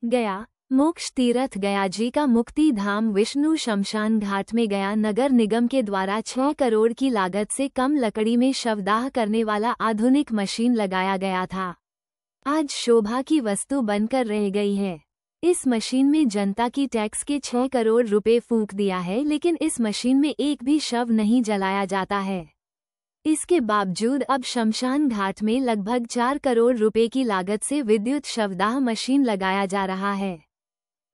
गया मोक्ष तीर्थ गया जी का मुक्ति धाम विष्णु शमशान घाट में गया नगर निगम के द्वारा 6 करोड़ की लागत से कम लकड़ी में शवदाह करने वाला आधुनिक मशीन लगाया गया था। आज शोभा की वस्तु बनकर रह गई है। इस मशीन में जनता की टैक्स के 6 करोड़ रुपए फूंक दिया है, लेकिन इस मशीन में एक भी शव नहीं जलाया जाता है। इसके बावजूद अब शमशान घाट में लगभग 4 करोड़ रुपए की लागत से विद्युत शवदाह मशीन लगाया जा रहा है।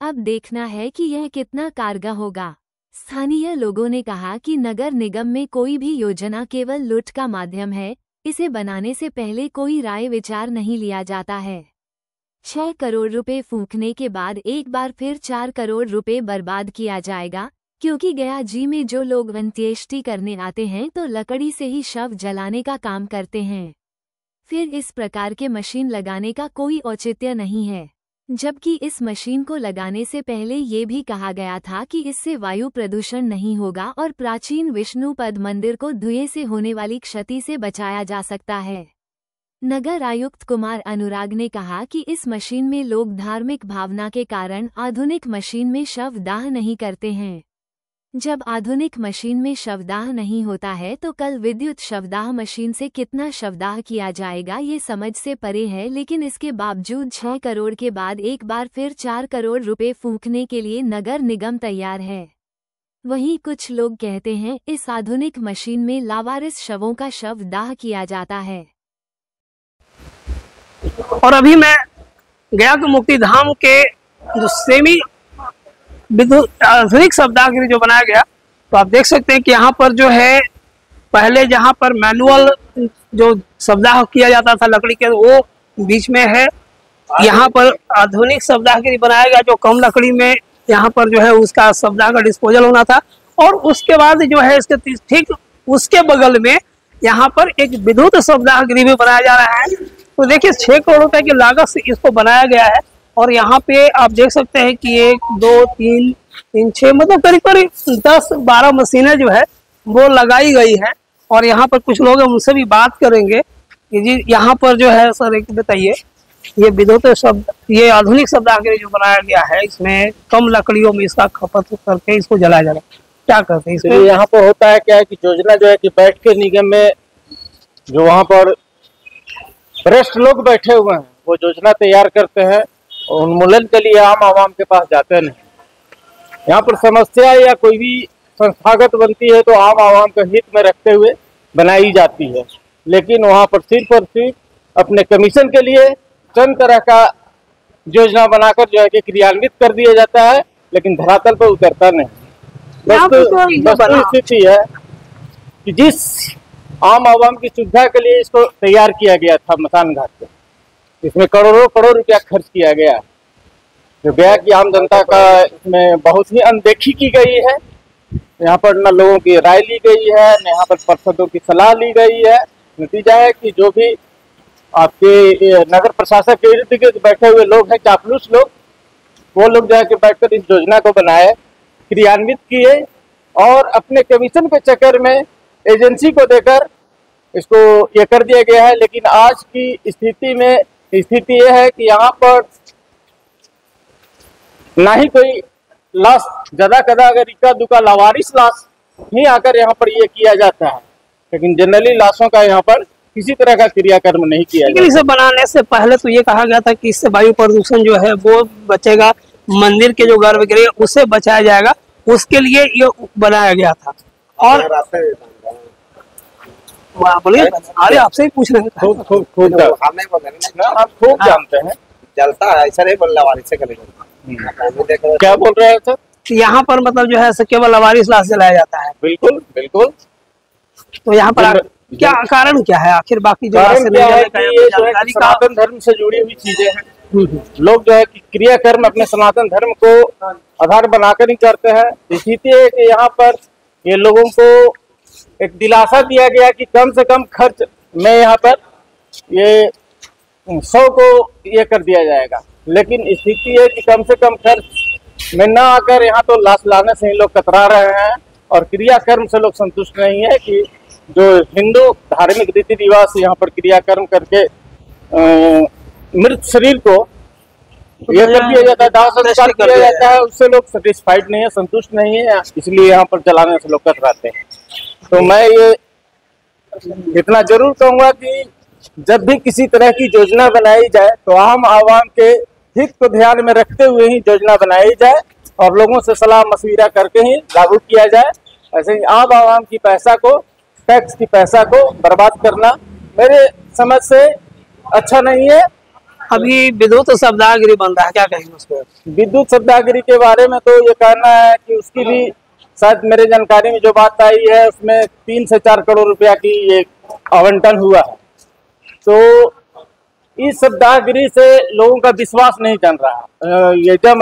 अब देखना है कि यह कितना कारगर होगा। स्थानीय लोगों ने कहा कि नगर निगम में कोई भी योजना केवल लूट का माध्यम है, इसे बनाने से पहले कोई राय विचार नहीं लिया जाता है। 6 करोड़ रुपए फूंकने के बाद एक बार फिर 4 करोड़ रुपए बर्बाद किया जाएगा, क्योंकि गया जी में जो लोग अंत्येष्टि करने आते हैं तो लकड़ी से ही शव जलाने का काम करते हैं। फिर इस प्रकार के मशीन लगाने का कोई औचित्य नहीं है, जबकि इस मशीन को लगाने से पहले ये भी कहा गया था कि इससे वायु प्रदूषण नहीं होगा और प्राचीन विष्णुपद मंदिर को धुएं से होने वाली क्षति से बचाया जा सकता है। नगर आयुक्त कुमार अनुराग ने कहा कि इस मशीन में लोग धार्मिक भावना के कारण आधुनिक मशीन में शवदाह नहीं करते हैं। जब आधुनिक मशीन में शवदाह नहीं होता है तो कल विद्युत शवदाह मशीन से कितना शवदाह किया जाएगा ये समझ से परे है, लेकिन इसके बावजूद 6 करोड़ के बाद एक बार फिर 4 करोड़ रुपए फूंकने के लिए नगर निगम तैयार है। वहीं कुछ लोग कहते हैं इस आधुनिक मशीन में लावारिस शवों का शवदाह किया जाता है। और अभी मैं गया के मुक्ति धाम के जो सेमी विद्युत आधुनिक शवदाह के लिए जो बनाया गया, तो आप देख सकते हैं कि यहाँ पर जो है पहले जहाँ पर मैनुअल जो शवदाह किया जाता था लकड़ी के, वो बीच में है। यहाँ पर आधुनिक शवदाह के लिए बनाया गया जो कम लकड़ी में यहाँ पर जो है उसका शवदाह का डिस्पोजल होना था। और उसके बाद जो है इसके ठीक उसके बगल में यहाँ पर एक विद्युत शवदाह गृह भी बनाया जा रहा है। तो देखिए 6 करोड़ रुपए की लागत से इसको बनाया गया है। और यहाँ पे आप देख सकते हैं कि 1 2 3 3 6 मतलब करीब करीब 10-12 मशीनें जो है वो लगाई गई है। और यहाँ पर कुछ लोग हैं, उनसे भी बात करेंगे कि जी यहाँ पर जो है सर एक बताइए, ये विद्युत शब्द ये आधुनिक शवदाह के लिए जो बनाया गया है, इसमें कम लकड़ियों में इसका खपत करके इसको जलाया जा रहा है, क्या करते हैं इसमें? यहाँ पर होता है क्या है कि योजना जो है कि बैठ के निगम में जो वहाँ पर वरिष्ठ लोग बैठे हुए हैं वो योजना तैयार करते हैं और उन्मूलन के लिए आम आवाम के पास जाते नहीं। यहाँ पर समस्या या कोई भी संस्थागत बनती है तो आम आवाम का हित में रखते हुए बनाई जाती है, लेकिन वहाँ पर सिर्फ और सिर्फ अपने कमीशन के लिए चंद तरह का योजना बनाकर जो है कि क्रियान्वित कर दिया जाता है, लेकिन धरातल पर उतरता नहीं। बस स्थिति है कि जिस आम आवाम की सुविधा के लिए इसको तैयार किया गया था मसान घाट पे, इसमें करोड़ों रुपया खर्च किया गया, जो गया कि आम जनता का इसमें बहुत ही अनदेखी की गई है। यहाँ पर न लोगों की राय ली गई है, न यहाँ पर पार्षदों की सलाह ली गई है। नतीजा है कि जो भी आपके नगर प्रशासक के इर्द गिर्द बैठे हुए लोग हैं, चापलूस लोग, वो लोग जो है कि बैठकर इस योजना को बनाए, क्रियान्वित किए और अपने कमीशन के चक्कर में एजेंसी को देकर इसको ये कर दिया गया है। लेकिन आज की स्थिति यह है कि यहाँ पर ना ही कोई लाश, ज्यादा कदा अगर इक्का दुक्का लावारिस लाश ही आकर यहाँ पर ये किया जाता है, लेकिन जनरली लाशों का यहाँ पर किसी तरह का क्रियाकर्म नहीं किया जाता। इसे बनाने से पहले तो ये कहा गया था कि इससे वायु प्रदूषण जो है वो बचेगा, मंदिर के जो गर्भगृह उसे बचाया जाएगा, उसके लिए ये बनाया गया था। और बोलिए, अरे आपसे ही पूछ रहे हैं। आप खूब जानते हैं, जलता है ऐसा नहीं बोल लावारिस से करेगा। क्या बोल रहे हैं सर? यहाँ पर मतलब जो है केवल लावारिस लाश जलाया जाता है। बिल्कुल बिल्कुल। तो यहाँ पर क्या कारण क्या है आखिर? बाकी जो सनातन धर्म से जुड़ी हुई चीजें हैं। लोग जो है कि क्रियाकर्म अपने सनातन धर्म को आधार बनाकर ही करते हैं। स्थिति है कि यहाँ पर ये लोगों को एक दिलासा दिया गया कि कम से कम खर्च में यहाँ पर ये 100 को ये कर दिया जाएगा, लेकिन स्थिति है कि कम से कम खर्च में न आकर यहाँ तो लाश लाने से ही लोग कतरा रहे हैं और क्रियाकर्म से लोग संतुष्ट नहीं है कि जो हिंदू धार्मिक रीति रिवाज से यहाँ पर क्रियाकर्म करके मृत शरीर को ये सब किया जाता है, दाह संस्कार किया जाता है, उससे लोग सेटिस्फाइड नहीं है, संतुष्ट नहीं है, इसलिए यहाँ पर जलाने से लोग कतराते हैं। तो मैं ये इतना जरूर कहूंगा कि जब भी किसी तरह की योजना बनाई जाए तो आम आवाम के हित को ध्यान में रखते हुए ही योजना बनाई जाए और लोगों से सलाह मशविरा करके ही लागू किया जाए। ऐसे ही आम आवाम की पैसा को, टैक्स की पैसा को बर्बाद करना मेरे समझ से अच्छा नहीं है। अभी विद्युत शब्दागिरी बन रहा है, क्या कहेंगे उस पर? विद्युत शब्दागिरी के बारे में तो ये कहना है कि उसकी भी शायद मेरे जानकारी में जो बात आई है उसमें 3 से 4 करोड़ रुपया की ये आवंटन हुआ है। तो इस शब्दागिरी से लोगों का विश्वास नहीं जम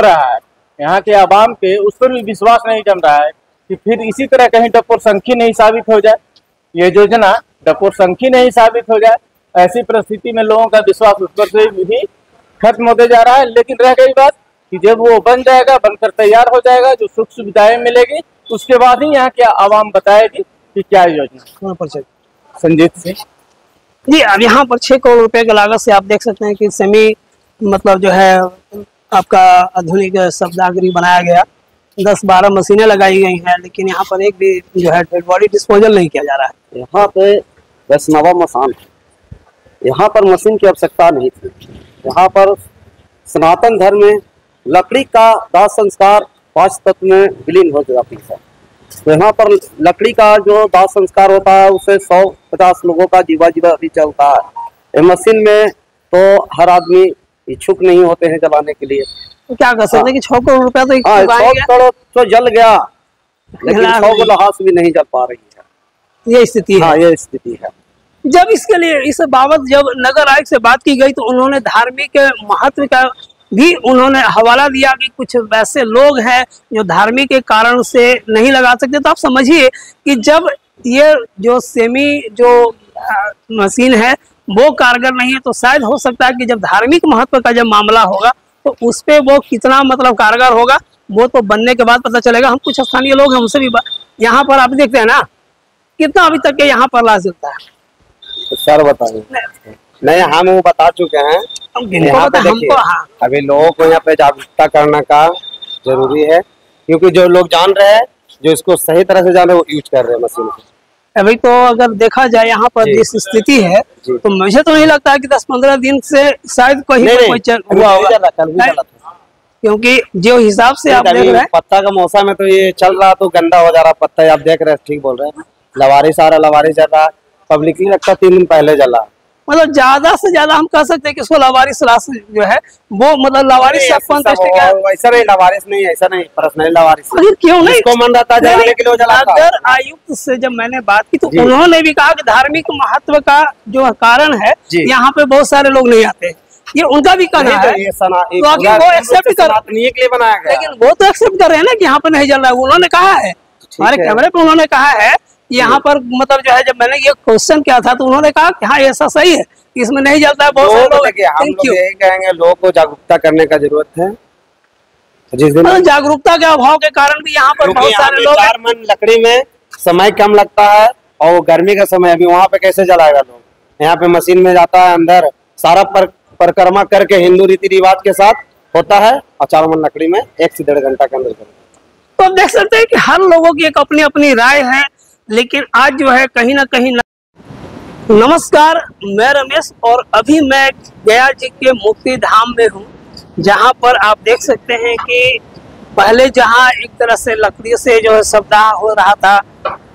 रहा है, यहाँ के आवाम के उस पर भी विश्वास नहीं जम रहा है कि फिर इसी तरह कहीं डपोरसंखी नहीं साबित हो जाए, ये योजना डपोरसंखी नहीं साबित हो जाए। ऐसी परिस्थिति में लोगों का विश्वास उस पर से भी खत्म होते जा रहा है। लेकिन रह गई बात कि जब वो बन जाएगा, बनकर तैयार हो जाएगा, जो सुख सुविधाएं मिलेगी, उसके बाद ही यहाँ के आवाम बताएगी कि क्या योजना। संजीत सिंह जी, अब यहाँ पर 6 करोड़ रुपए की लागत से आप देख सकते हैं कि सेमी मतलब जो है आपका आधुनिक शब्दागिरी बनाया गया, 10-12 मशीनें लगाई गई हैं, लेकिन यहाँ पर एक भी जो है डेड बॉडी डिस्पोजल नहीं किया जा रहा है। यहाँ पे वैष्णवा मसान है, यहाँ पर मशीन की आवश्यकता नहीं थी। यहाँ पर सनातन धर्म में लकड़ी का दाह संस्कार 5 तत्व में विलीन हो जाती है। तो यहाँ पर लकड़ी का जो दाह संस्कार होता है उससे 150 लोगों का जीवा भी चलता है। मशीन में तो हर आदमी इच्छुक नहीं होते हैं जलाने के लिए। तो क्या कर सकते हैं कि 6 करोड़ रुपया तो 100 करोड़ तो जल गया, लेकिन 100 को लहास भी नहीं जल पा रही है। ये स्थिति है। हाँ, ये स्थिति है। जब इसके लिए इस बाबत जब नगर आयुक्त से बात की गई तो उन्होंने धार्मिक महत्व का भी उन्होंने हवाला दिया कि कुछ वैसे लोग हैं जो धार्मिक के कारण से नहीं लगा सकते। तो आप समझिए कि जब ये जो सेमी जो मशीन है वो कारगर नहीं है, तो शायद हो सकता है कि जब धार्मिक महत्व का जब मामला होगा तो उस पे वो कितना मतलब कारगर होगा वो तो बनने के बाद पता चलेगा। हम कुछ स्थानीय लोग हैं, हमसे भी यहाँ पर आप देखते हैं ना कितना अभी तक के यहाँ पर लाश जलता है। तो सर बताइए। नहीं, हम वो बता चुके हैं। यहाँ पे देखिए, अभी लोगों को यहाँ पे जागरूकता करने का जरूरी है, क्योंकि जो लोग जान रहे हैं, जो इसको सही तरह से जान रहे हैं, वो यूज कर रहे हैं मशीन को। अभी तो अगर देखा जाए यहाँ पर जिस स्थिति है तो मुझे तो नहीं लगता है कि 10-15 दिन से शायद कहीं हुआ होगा, क्योंकि जो हिसाब से आप देख रहे हैं पत्ता का मौसम है तो ये चल रहा तो गंदा हो जा रहा पत्ता। आप देख रहे हैं, ठीक बोल रहे हैं। लवारिस आ रहा, लवारिस जला, पब्लिकली लगता 3 दिन पहले जला। मतलब ज्यादा से ज्यादा हम कह सकते हैं कि इसको लवारिस रास जो है वो मतलब लवारिस ऐसा नहीं, लवारिस नहीं, ऐसा नहीं, पर्सनल लवारिस। क्यों नहीं, इसको मन रहता है जलाने के लिए जलाता। अगर आयुक्त से जब मैंने बात की तो उन्होंने भी कहा कि धार्मिक महत्व का जो कारण है यहाँ पे बहुत सारे लोग नहीं आते, ये उनका भी कहना है। तो वो एक्सेप्ट कर के लिए बनाया गया, लेकिन वो तो एक्सेप्ट कर रहे हैं ना कि यहाँ पे नहीं जल रहा है। उन्होंने कहा है, हमारे कैमरे पे उन्होंने कहा है यहाँ पर मतलब जो है जब मैंने ये क्वेश्चन किया था तो उन्होंने कहा कि हाँ ऐसा सही है, इसमें नहीं जलता है। बहुत सारे लोग हम लोग यही कहेंगे, लोगों को जागरूकता करने का जरूरत है। जिस दिन जागरूकता के अभाव के कारण भी यहाँ पर बहुत सारे लोग 4 मन लकड़ी में समय कम लगता है और वो गर्मी का समय, अभी वहाँ पे कैसे जलाएगा लोग। यहाँ पे मशीन में जाता है, अंदर सारा परिक्रमा करके हिंदू रीति रिवाज के साथ होता है और 4 मन लकड़ी में 1 से 1.5 घंटा के अंदर। तो आप देख सकते हैं कि हर लोगों की एक अपनी अपनी राय है, लेकिन आज जो है कहीं ना कहीं नमस्कार, मैं रमेश और अभी मैं गया जी के मुक्ति धाम में हूँ, जहाँ पर आप देख सकते हैं कि पहले जहाँ एक तरह से लकड़ी से जो है शब्दाह हो रहा था,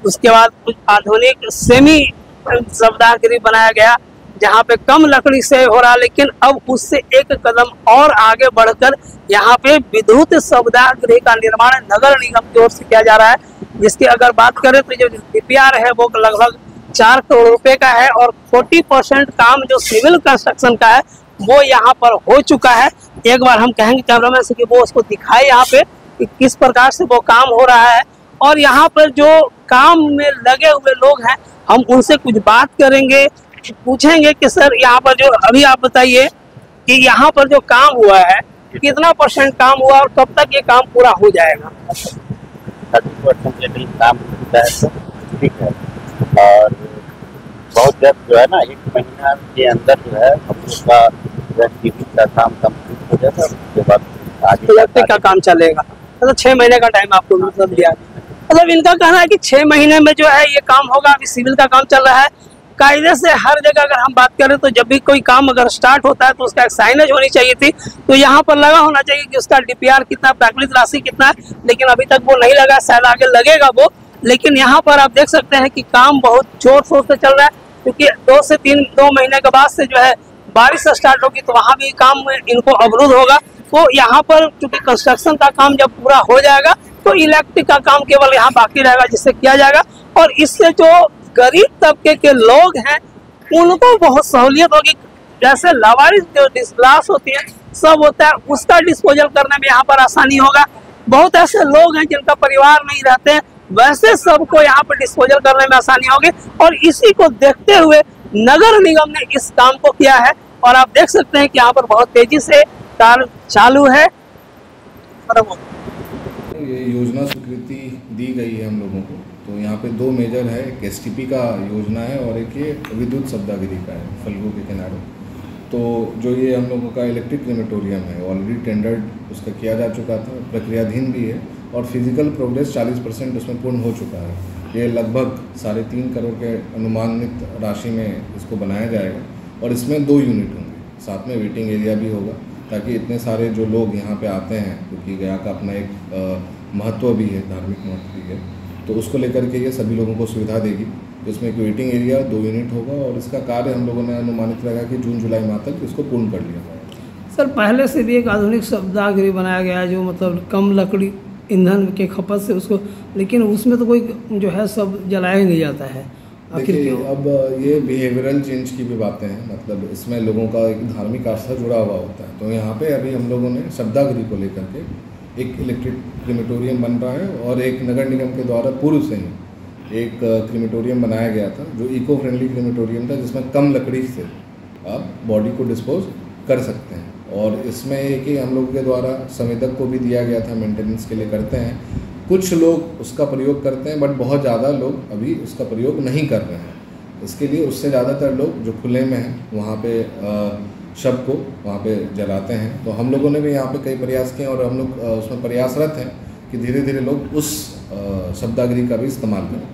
उसके बाद कुछ आधुनिक सेमी शब्दागिरी बनाया गया जहाँ पे कम लकड़ी से हो रहा, लेकिन अब उससे एक कदम और आगे बढ़कर यहाँ पे विद्युत शब्दागिरी का निर्माण नगर निगम की ओर से किया जा रहा है, जिसकी अगर बात करें तो जो DPR है वो लगभग 4 करोड़ रुपए का है और 40% काम जो सिविल कंस्ट्रक्शन का है वो यहाँ पर हो चुका है। एक बार हम कहेंगे कैमरामैन से कि वो उसको दिखाए यहाँ पे कि किस प्रकार से वो काम हो रहा है, और यहाँ पर जो काम में लगे हुए लोग हैं हम उनसे कुछ बात करेंगे, पूछेंगे कि सर यहाँ पर जो अभी आप बताइए कि यहाँ पर जो काम हुआ है कितना % काम हुआ और कब तक ये काम पूरा हो जाएगा? 30% काम होता है, ठीक है। और बहुत जल्द जो है ना 1 महीना के अंदर जो है हम लोग का ब्रेस्ट यूनिट का काम कंप्लीट हो जाएगा, उसके बाद आगे इलेक्ट्रिक का काम चलेगा। मतलब 6 महीने का टाइम आपको मतलब दिया। मतलब इनका कहना है कि 6 महीने में जो है ये काम होगा। अभी सिविल का काम चल रहा है। कायदे से हर जगह अगर हम बात करें तो जब भी कोई काम अगर स्टार्ट होता है तो उसका एक साइनेज होनी चाहिए थी, तो यहाँ पर लगा होना चाहिए कि उसका डीपीआर कितना, प्राकृतिक राशि कितना है, लेकिन अभी तक वो नहीं लगा। शायद आगे लगेगा वो। लेकिन यहाँ पर आप देख सकते हैं कि काम बहुत जोर शोर से चल रहा है, क्योंकि 2 महीने के बाद से जो है बारिश स्टार्ट होगी तो वहाँ भी काम इनको अवरुद्ध होगा। तो यहाँ पर चूंकि कंस्ट्रक्शन का काम जब पूरा हो जाएगा तो इलेक्ट्रिक का काम केवल यहाँ बाकी रहेगा, जिससे किया जाएगा। और इससे जो गरीब तबके के लोग हैं उनको बहुत सहूलियत होगी। जैसे लावारिस जो लाश होती है सब होता है, उसका डिस्पोजल करने में यहाँ पर आसानी होगा। बहुत ऐसे लोग हैं जिनका परिवार नहीं रहते हैं, वैसे सबको यहाँ पर डिस्पोजल करने में आसानी होगी। और इसी को देखते हुए नगर निगम ने इस काम को किया है। और आप देख सकते हैं कि यहाँ पर बहुत तेजी से कार्य चालू है। ये योजना स्वीकृति दी गई है हम लोगों को, तो यहाँ पे 2 मेजर है, एक एसटीपी का योजना है और एक ये विद्युत शब्दागिरी का है फल्गु के किनारे। तो जो ये हम लोगों का इलेक्ट्रिक क्रेमेटोरियम है ऑलरेडी टेंडर्ड उसका किया जा चुका था, प्रक्रियाधीन भी है और फिजिकल प्रोग्रेस 40% उसमें पूर्ण हो चुका है। ये लगभग 3.5 करोड़ के अनुमानित राशि में इसको बनाया जाएगा और इसमें 2 यूनिट होंगे, साथ में वेटिंग एरिया भी होगा, ताकि इतने सारे जो लोग यहाँ पे आते हैं, क्योंकि गया का अपना एक महत्व भी है, धार्मिक महत्व भी है, तो उसको लेकर के ये सभी लोगों को सुविधा देगी। तो इसमें एक वेटिंग एरिया 2 यूनिट होगा और इसका कार्य हम लोगों ने अनुमानित रखा कि जून-जुलाई माह तक इसको पूर्ण कर लिया जाएगा। सर पहले से भी एक आधुनिक शब्दागिरी बनाया गया है जो मतलब कम लकड़ी ईंधन के खपत से उसको, लेकिन उसमें तो कोई जो है सब जलाया ही नहीं जाता है। देखिए अब ये बिहेवियरल चेंज की भी बातें हैं, मतलब इसमें लोगों का एक धार्मिक आस्था जुड़ा हुआ होता है। तो यहाँ पे अभी हम लोगों ने शब्दागिरी को लेकर के एक इलेक्ट्रिक क्रेमेटोरियम बन रहा है और एक नगर निगम के द्वारा पूर्व से ही एक क्रेमेटोरियम बनाया गया था जो इको फ्रेंडली क्रेमेटोरियम था, जिसमें कम लकड़ी से आप बॉडी को डिस्पोज कर सकते हैं। और इसमें एक ही हम लोगों के द्वारा संवेदक को भी दिया गया था, मेंटेनेंस के लिए करते हैं। कुछ लोग उसका प्रयोग करते हैं बट बहुत ज़्यादा लोग अभी उसका प्रयोग नहीं कर रहे हैं। इसके लिए उससे ज़्यादातर लोग जो खुले में हैं वहाँ पे शव को वहाँ पे जलाते हैं। तो हम लोगों ने भी यहाँ पे कई प्रयास किए और हम लोग उसमें प्रयासरत हैं कि धीरे धीरे लोग उस शब्दागिरी का भी इस्तेमाल करें।